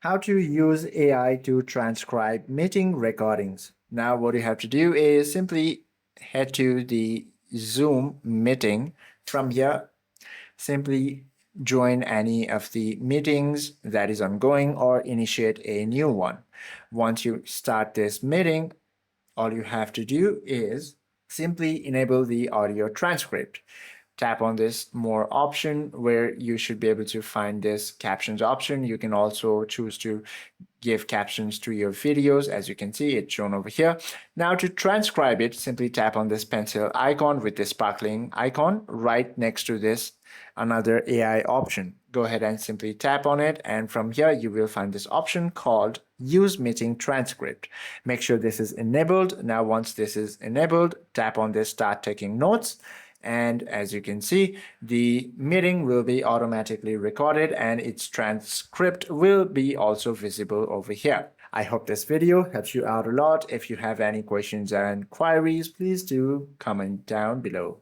How to use AI to transcribe meeting recordings. Now what you have to do is simply head to the Zoom meeting. From here, simply join any of the meetings that is ongoing or initiate a new one. Once you start this meeting, all you have to do is simply enable the audio transcript. Tap on this more option where you should be able to find this captions option. You can also choose to give captions to your videos. As you can see, it's shown over here. Now to transcribe it, simply tap on this pencil icon with this sparkling icon right next to this another AI option. Go ahead and simply tap on it, and from here you will find this option called Use Meeting Transcript. Make sure this is enabled. Now once this is enabled, tap on this Start Taking Notes, and as you can see, the meeting will be automatically recorded and its transcript will be also visible over here. I hope this video helps you out a lot. If you have any questions and queries, please do comment down below.